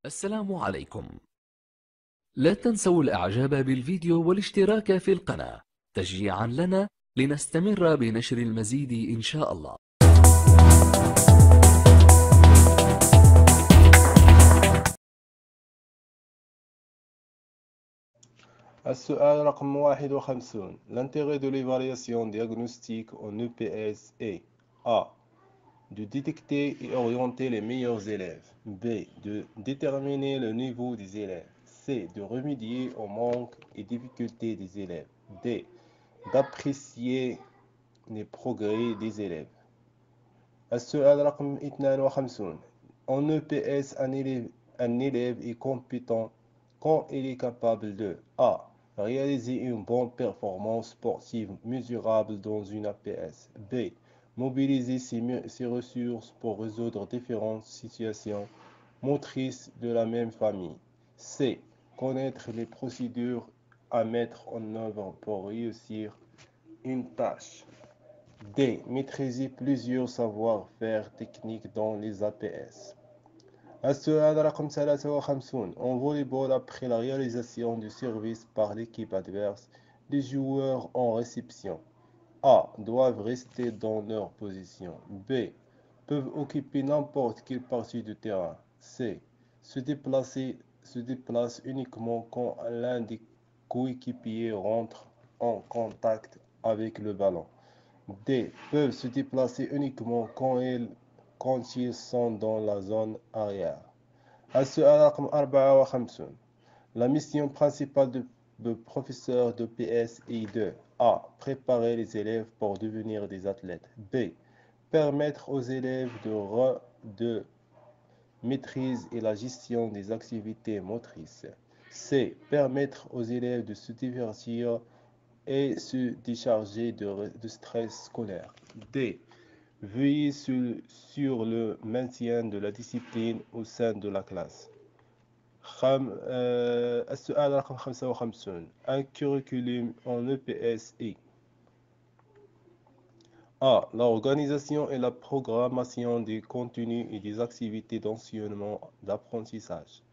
السلام عليكم. لا تنسوا الإعجاب بالفيديو والاشتراك في القناة تشجيعا لنا لنستمر بنشر المزيد إن شاء الله. السؤال رقم 51. L'intérêt de l'évaluation diagnostique en EPS est A. De détecter et orienter les meilleurs élèves. B. De déterminer le niveau des élèves. C. De remédier aux manques et difficultés des élèves. D. D'apprécier les progrès des élèves. السؤال رقم 52. En EPS, un élève est compétent quand il est capable de A. Réaliser une bonne performance sportive mesurable dans une APS. B. Mobiliser ses ressources pour résoudre différentes situations motrices de la même famille. C. Connaître les procédures à mettre en œuvre pour réussir une tâche. D. Maîtriser plusieurs savoir-faire techniques dans les APS. السؤال رقم 53. En volleyball, après la réalisation du service par l'équipe adverse, les joueurs en réception A. Doivent rester dans leur position. B. Peuvent occuper n'importe quelle partie du terrain. C. Se déplacent uniquement quand l'un des coéquipiers rentre en contact avec le ballon. D. Peuvent se déplacer uniquement quand ils sont dans la zone arrière. السؤال رقم 54. La mission principale de professeur de PS est de A. Préparer les élèves pour devenir des athlètes. B. Permettre aux élèves de maîtrise et la gestion des activités motrices. C. Permettre aux élèves de se divertir et se décharger de stress scolaire. D. Veiller sur le maintien de la discipline au sein de la classe. السؤال رقم 55. Un curriculum en EPS est A. L'organisation et la programmation des contenus et des activités d'enseignement d'apprentissage.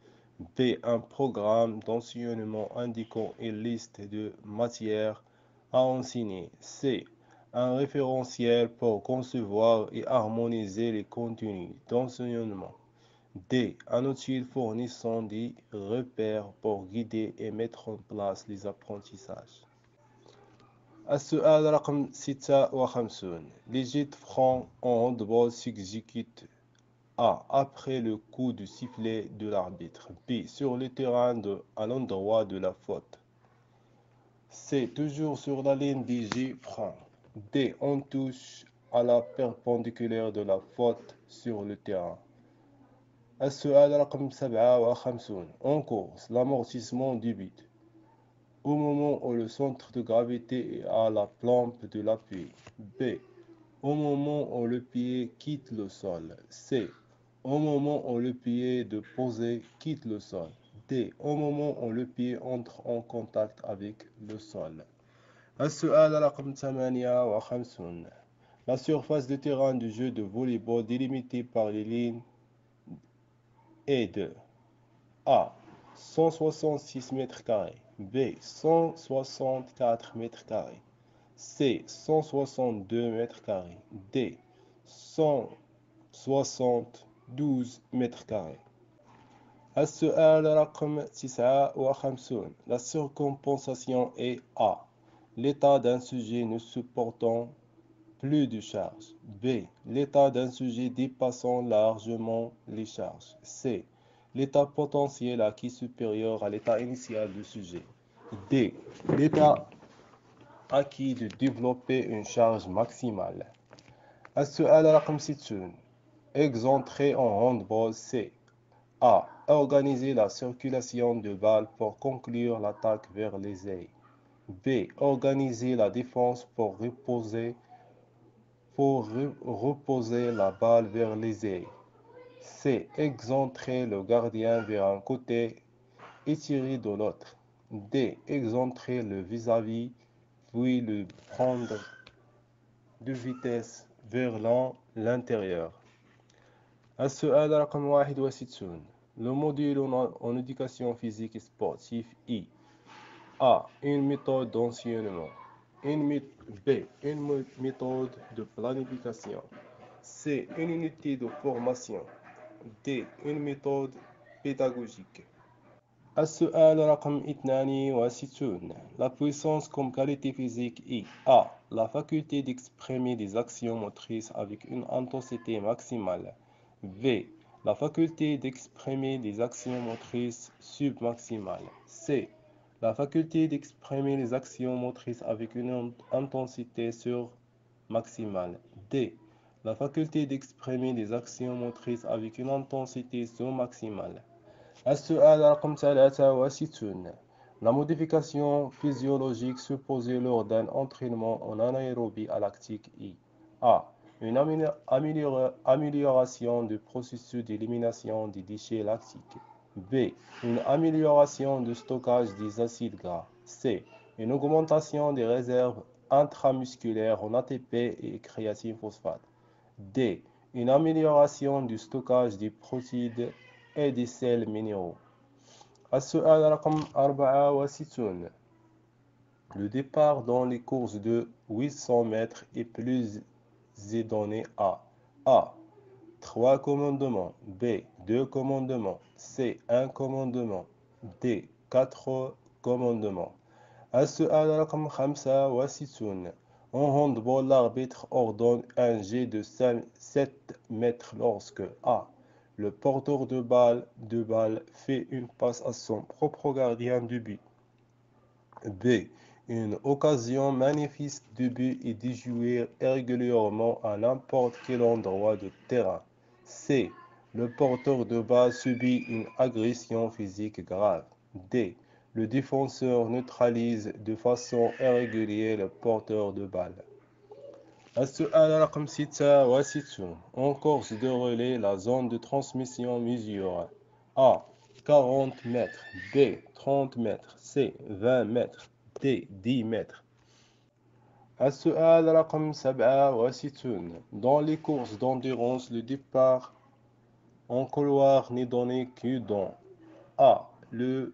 B. Un programme d'enseignement indiquant une liste de matières à enseigner. C. Un référentiel pour concevoir et harmoniser les contenus d'enseignement. D. Un outil fournissant des repères pour guider et mettre en place les apprentissages. السؤال رقم 56. Les jets francs en handball s'exécutent A. Après le coup de sifflet de l'arbitre. B. Sur le terrain à l'endroit de la faute. C. Toujours sur la ligne des jets francs. D. On touche à la perpendiculaire de la faute sur le terrain. السؤال رقم 57. En course, l'amortissement du but. Au moment où le centre de gravité est à la plombe de l'appui. B. Au moment où le pied quitte le sol. C. Au moment où le pied de poser quitte le sol. D. Au moment où le pied entre en contact avec le sol. السؤال رقم 58. La surface de terrain du jeu de volleyball délimitée par les lignes est de A. 166 mètres carrés. B. 164 mètres carrés. C. 162 mètres carrés. D. 172 mètres carrés. السؤال رقم 59. La surcompensation est A. L'état d'un sujet ne supportant plus de charge. B. L'état d'un sujet dépassant largement les charges. C. L'état potentiel acquis supérieur à l'état initial du sujet. D. L'état acquis de développer une charge maximale. السؤال رقم 60. Exentré en handball C. A. Organiser la circulation de balles pour conclure l'attaque vers les ailes. B. Organiser la défense pour reposer la balle vers les ailes. C. Exentrer le gardien vers un côté et tirer de l'autre. D. Exentrer le vis-à-vis puis le prendre de vitesse vers l'intérieur. السؤال رقم 61. Le module en éducation physique et sportive I. A. Une méthode d'enseignement. B. Une méthode de planification. C. Une unité de formation. D. Une méthode pédagogique. السؤال رقم 62. La puissance comme qualité physique est A. La faculté d'exprimer des actions motrices avec une intensité maximale. B. La faculté d'exprimer des actions motrices submaximales. C. La faculté d'exprimer les actions motrices avec une intensité surmaximale. D. La faculté d'exprimer des actions motrices avec une intensité sous-maximale. السؤال رقم 63. La modification physiologique supposée lors d'un entraînement en anaérobie lactique est A. Une amélioration du processus d'élimination des déchets lactiques. B. Une amélioration du stockage des acides gras. C. Une augmentation des réserves intramusculaires en ATP et créatine phosphate. D. Une amélioration du stockage des protéines et des sels minéraux. السؤال رقم 64. Le départ dans les courses de 800 mètres est plus donné à A. 3 commandements. B. 2 commandements. C. 1 commandement. D. 4 commandements. السؤال رقم 65. En handball, l'arbitre ordonne un jet de 7 mètres lorsque A. Le porteur de balle fait une passe à son propre gardien de but. B. Une occasion magnifique de but est déjouée régulièrement à n'importe quel endroit du terrain. C. Le porteur de balle subit une agression physique grave. D. Le défenseur neutralise de façon irrégulière le porteur de balle. السؤال رقم 66. En course de relais, la zone de transmission mesure A. 40 mètres. B. 30 mètres. C. 20 mètres. D. 10 mètres. السؤال رقم 67. Dans les courses d'endurance, le départ en couloir n'est donné que dans A. Le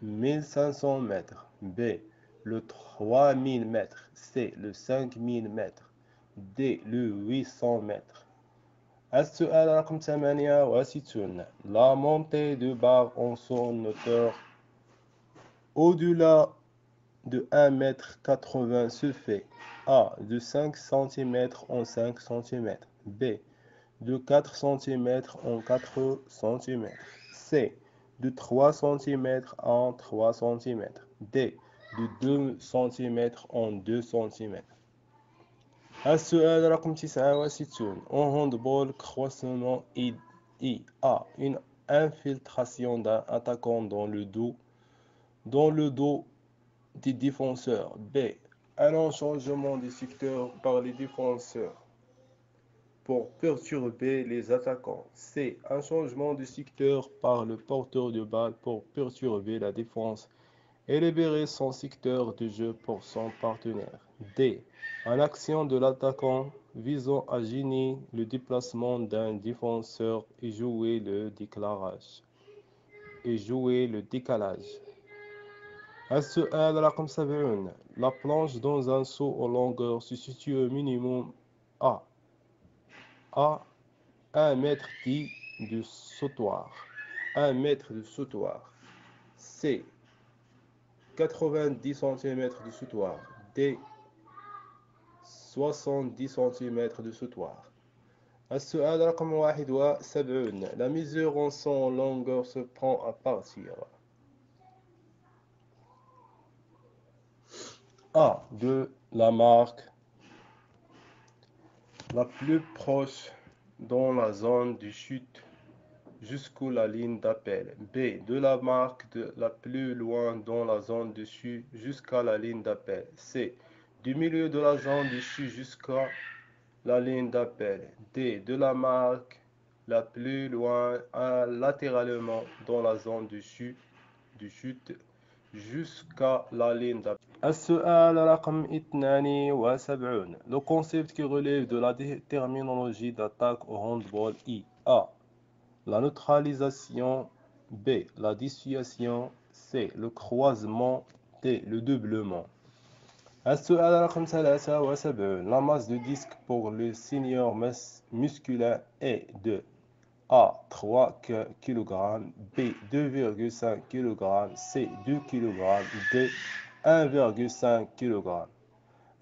1500 mètres. B. Le 3000 mètres. C. Le 5000 mètres. D. Le 800 mètres. السؤال رقم 68. La montée de barre en son hauteur au-delà de 1,80 m se fait A. De 5 cm en 5 cm. B. De 4 cm en 4 cm. C. De 3 cm en 3 cm. D. De 2 cm en 2 cm. السؤال رقم 69. En handball, croisement est A. Une infiltration d'un attaquant dans le dos des défenseurs. B. Un changement de secteur par les défenseurs pour perturber les attaquants. C. Un changement de secteur par le porteur de balle pour perturber la défense et libérer son secteur de jeu pour son partenaire. D. Une action de l'attaquant visant à gêner le déplacement d'un défenseur et jouer le décalage. السؤال رقم 70. La planche dans un saut en longueur se situe au minimum à 1 mètre de sautoir. 1 mètre de sautoir. C. 90 cm de sautoir. D. 70 cm de sautoir. السؤال رقم 71. La mesure en son longueur se prend à partir A. De la marque la plus proche dans la zone de chute jusqu'à la ligne d'appel. B. De la marque la plus loin dans la zone de chute jusqu'à la ligne d'appel. C. Du milieu de la zone de chute jusqu'à la ligne d'appel. D. De la marque la plus loin latéralement dans la zone de chute jusqu'à la ligne d'appel. السؤال رقم 72. Le concept qui relève de la terminologie d'attaque au handball est A. la neutralisation. B. La dissuasion. C. Le croisement. D. Le doublement. السؤال رقم 73. La masse de disque pour le senior masculin est de A. 3 kg, B. 2,5 kg, C. 2 kg, D. 1,5 kg.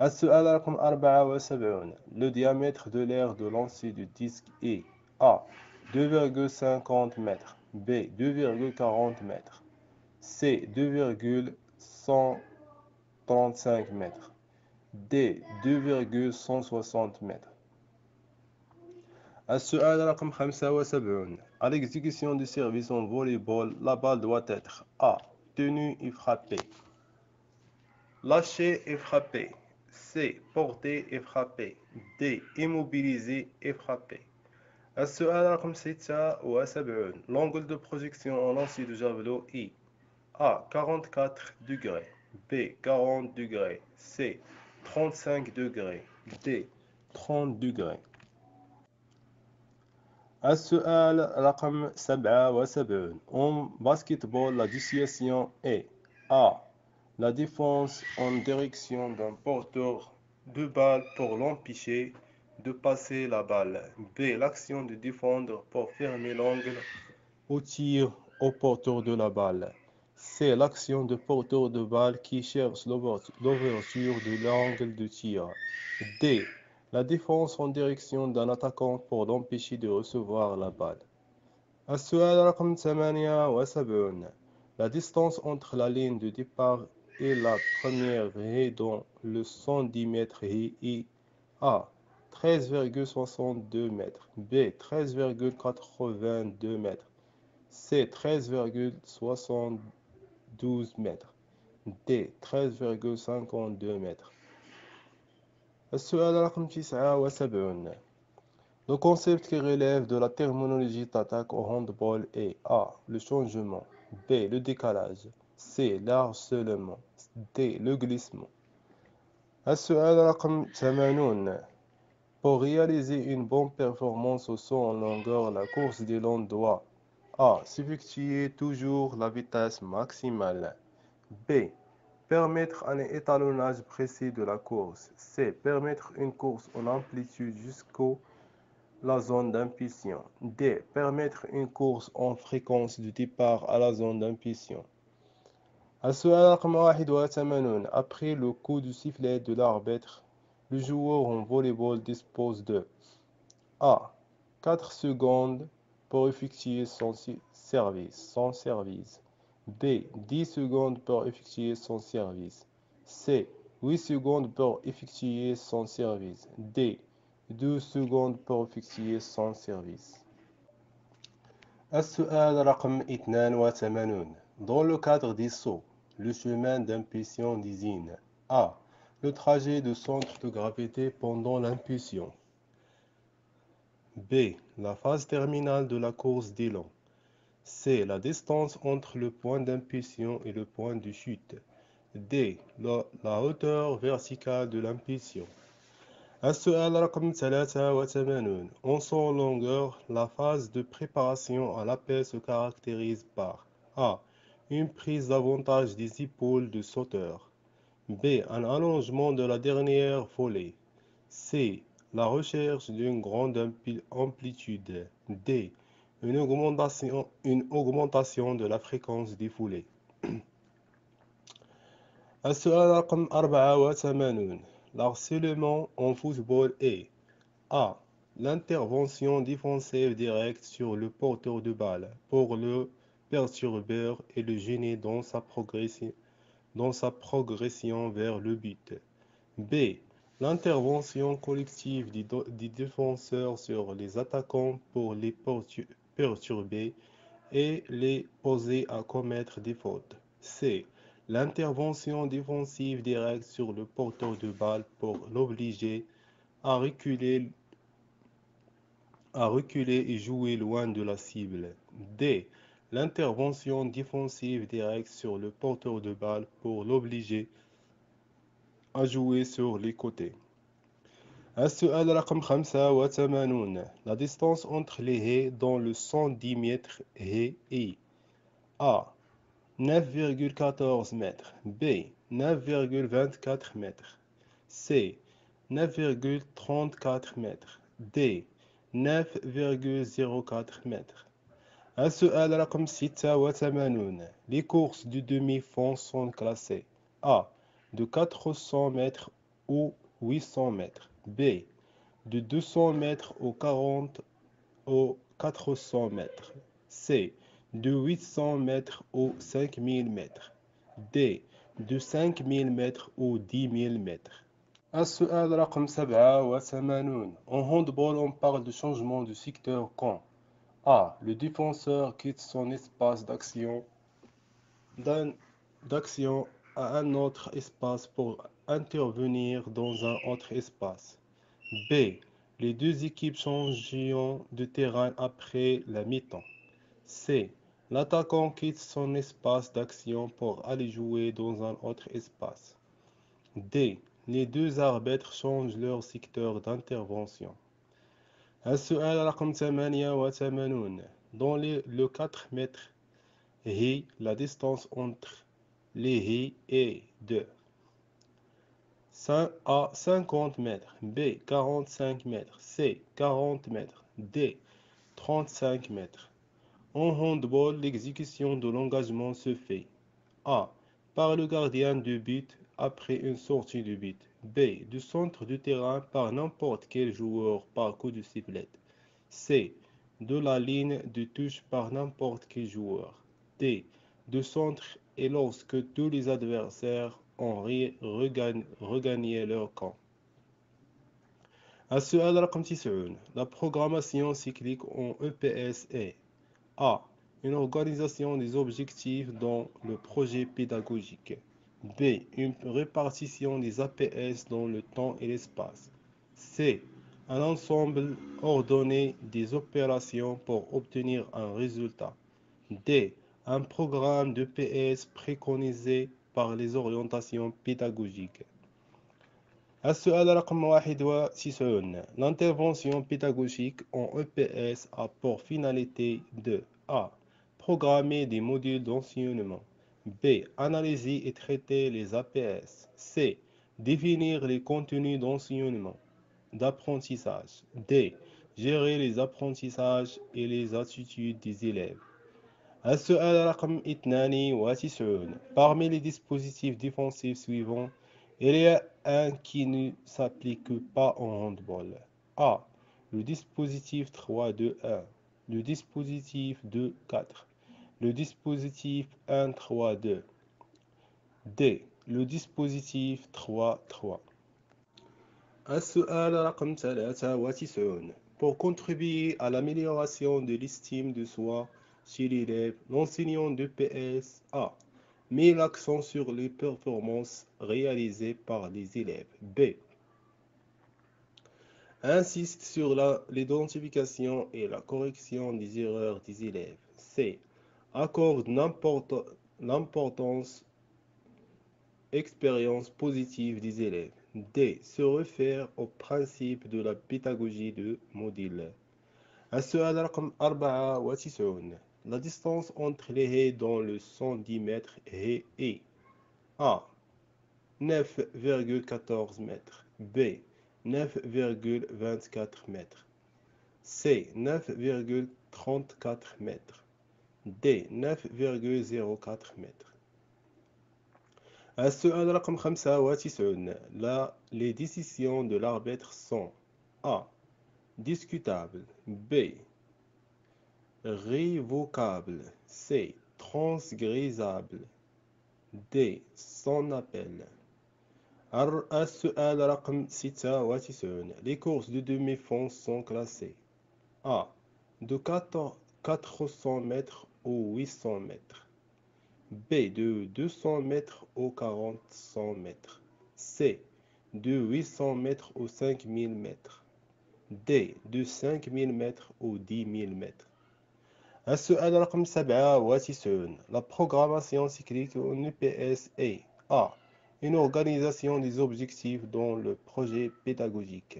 السؤال رقم 74. Le diamètre de l'aire de lancer du disque est A. 2,50 m, B. 2,40 m, C. 2,135 m, D. 2,160 m. السؤال رقم 75. À l'exécution du service en volleyball, la balle doit être A. Tenue et frappée, lâchée et frappée, C. Portée et frappée, D. Immobilisée et frappée. السؤال رقم 76. L'angle de projection en lancer de javelot est A. 44 degrés, B. 40 degrés, C. 35 degrés, D. 30 degrés. السؤال رقم 77. En basketball, la dissuasion est A. La défense en direction d'un porteur de balle pour l'empêcher de passer la balle. B. L'action de défendre pour fermer l'angle au tir au porteur de la balle. C. L'action de porteur de balle qui cherche l'ouverture de l'angle de tir. D. La défense en direction d'un attaquant pour l'empêcher de recevoir la balle. السؤال رقم 78. La distance entre la ligne de départ et la première haie dans le 110 mètres est A. 13,62 m, B. 13,82 m, C. 13,72 m, D. 13,52 m. السؤال رقم 79. Le concept qui relève de la terminologie d'attaque au handball est A. Le changement, B. Le décalage, C. l'harcèlement, D. Le glissement. السؤال رقم 80. Pour réaliser une bonne performance au saut en longueur, la course des longs doit A. S'effectuer toujours la vitesse maximale, B. Permettre un étalonnage précis de la course, C. Permettre une course en amplitude jusqu'au la zone d'impulsion. D. Permettre une course en fréquence de départ à la zone d'impulsion. السؤال رقم 81. Après le coup du sifflet de l'arbitre, le joueur en volleyball dispose de A. 4 secondes pour effectuer son service. B. 10 secondes pour effectuer son service. C. 8 secondes pour effectuer son service. D. 12 secondes pour effectuer son service. السؤال رقم 82. Dans le cadre des sauts, le chemin d'impulsion désigne A. Le trajet de centre de gravité pendant l'impulsion. B. La phase terminale de la course d'élan. C. La distance entre le point d'impulsion et le point de chute. D. La hauteur verticale de l'impulsion. السؤال رقم 83. En son longueur, la phase de préparation à l'appel se caractérise par A. Une prise d'avantage des épaules du sauteur. B. Un allongement de la dernière volée. C. La recherche d'une grande amplitude. D. Une augmentation de la fréquence des foulées. السؤال رقم 84. L'harcèlement en football est A. L'intervention défensive directe sur le porteur de balle pour le perturber et le gêner dans sa progression vers le but. B. L'intervention collective des défenseurs sur les attaquants pour les perturber et les pousser à commettre des fautes. C. L'intervention défensive directe sur le porteur de balle pour l'obliger à reculer et jouer loin de la cible. D. L'intervention défensive directe sur le porteur de balle pour l'obliger à jouer sur les côtés. السؤال رقم 85. La distance entre les haies dans le 110 mètres est A. 9,14 mètres. B. 9,24 mètres. C. 9,34 mètres. D. 9,04 mètres. السؤال رقم 86. Les courses du demi-fond sont classées A. De 400 mètres ou 800 mètres. B. De 200 mètres au 40 au 400 mètres. C. De 800 mètres au 5000 mètres. D. De 5000 mètres au 10 000 mètres. السؤال رقم 87. En handball, on parle de changement de secteur quand A. Le défenseur quitte son espace d'action à un autre espace pour intervenir dans un autre espace. B. Les deux équipes changent de terrain après la mi-temps. C. L'attaquant quitte son espace d'action pour aller jouer dans un autre espace. D. Les deux arbitres changent leur secteur d'intervention. السؤال رقم 88. Dans le 4 mètres haies, la distance entre les haies est de A. 50 mètres, B. 45 mètres, C. 40 mètres, D. 35 mètres. En handball, l'exécution de l'engagement se fait A. Par le gardien de but après une sortie de but. B. Du centre du terrain par n'importe quel joueur par coup de sifflet. C. De la ligne de touche par n'importe quel joueur. D. Du centre et lorsque tous les adversaires ont regagné leur camp. السؤال رقم 90. La programmation cyclique en EPS est A. Une organisation des objectifs dans le projet pédagogique. B. Une répartition des APS dans le temps et l'espace. C. Un ensemble ordonné des opérations pour obtenir un résultat. D. Un programme de PS préconisé par les orientations pédagogiques. السؤال رقم 91. L'intervention pédagogique en EPS a pour finalité de A. Programmer des modules d'enseignement. B. Analyser et traiter les APS. C. Définir les contenus d'enseignement, d'apprentissage. D. Gérer les apprentissages et les attitudes des élèves. السؤال رقم 92. Parmi les dispositifs défensifs suivants, il y a un qui ne s'applique pas en handball. A. Le dispositif 3-2-1. Le dispositif 2-4. Le dispositif 1-3-2. D. Le dispositif 3-3. السؤال رقم 93. Pour contribuer à l'amélioration de l'estime de soi chez l'élève, l'enseignant de PS A met l'accent sur les performances réalisées par les élèves. B. Insiste sur l'identification et la correction des erreurs des élèves. C. Accorde l'importance expérience positive des élèves. D. Se réfère au principe de la pédagogie de modèle. السؤال رقم 94. La distance entre les haies dans le 110 mètres est A. 9,14 mètres. B. 9,24 mètres. C. 9,34 mètres. D. 9,04 mètres. السؤال رقم 95. Les décisions de l'arbitre sont A. Discutable. B. Révocable. C. Transgressable. D. Sans appel. السؤال رقم 96. Les courses de demi-fond sont classées A. De 400 mètres au 800 mètres. B. De 200 mètres au 400 mètres. C. De 800 mètres au 5000 mètres. D. De 5000 mètres au 10 000 mètres. السؤال رقم 97. La programmation cyclique en EPS est A. Une organisation des objectifs dans le projet pédagogique.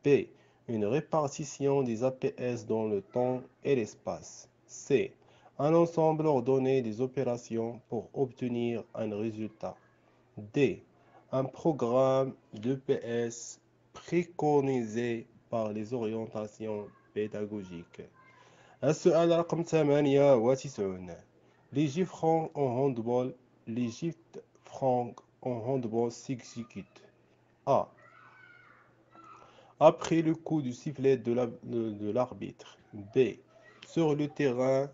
B. Une répartition des APS dans le temps et l'espace. C. Un ensemble ordonné des opérations pour obtenir un résultat. D. Un programme d'EPS préconisé par les orientations pédagogiques. السؤال رقم 98. Les francs en handball. Les francs en handball s'exécutent. A. Après le coup du sifflet de l'arbitre. B. Sur le terrain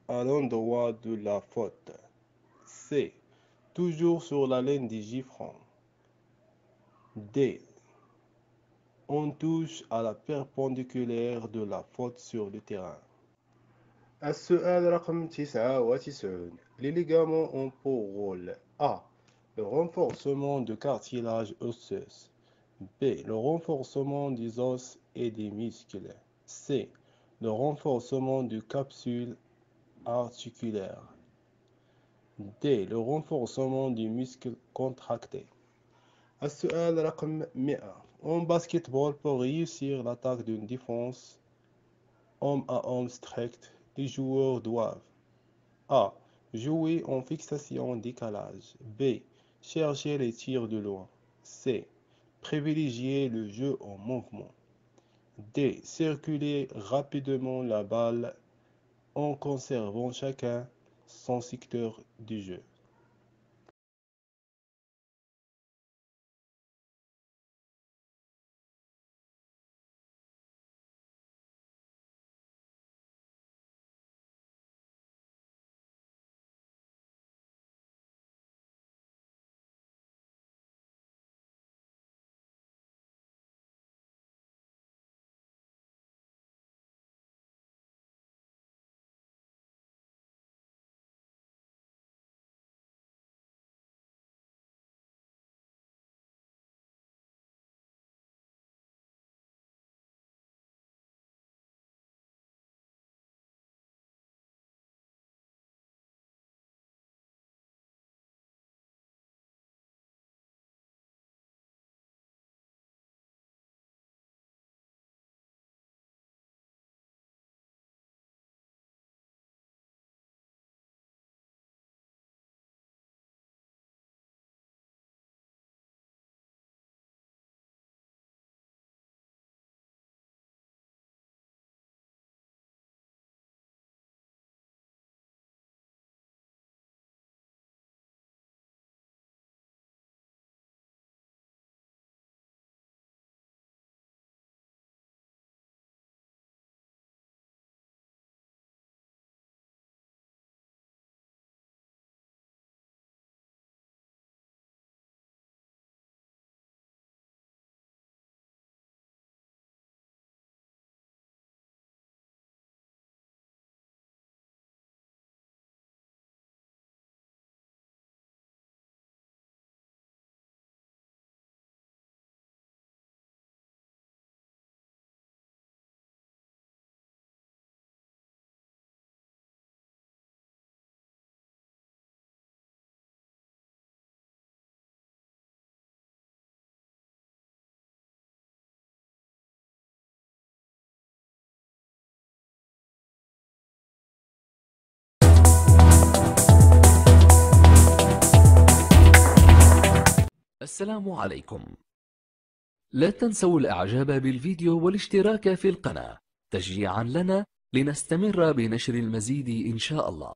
à l'endroit de la faute. C. Toujours sur la ligne des gifrons. D. On touche à la perpendiculaire de la faute sur le terrain. السؤال رقم 99. Les ligaments ont pour rôle A. Le renforcement du cartilage osseux. B. Le renforcement des os et des muscles. C. Le renforcement du capsule articulaire. D. Le renforcement du muscle contracté. السؤال رقم 100. En basketball, pour réussir l'attaque d'une défense homme à homme strict, les joueurs doivent A. Jouer en fixation décalage. B. Chercher les tirs de loin. C. Privilégier le jeu en mouvement. D. Circuler rapidement la balle en conservant chacun son secteur du jeu. السلام عليكم. لا تنسوا الإعجاب بالفيديو والاشتراك في القناة تشجيعا لنا لنستمر بنشر المزيد إن شاء الله.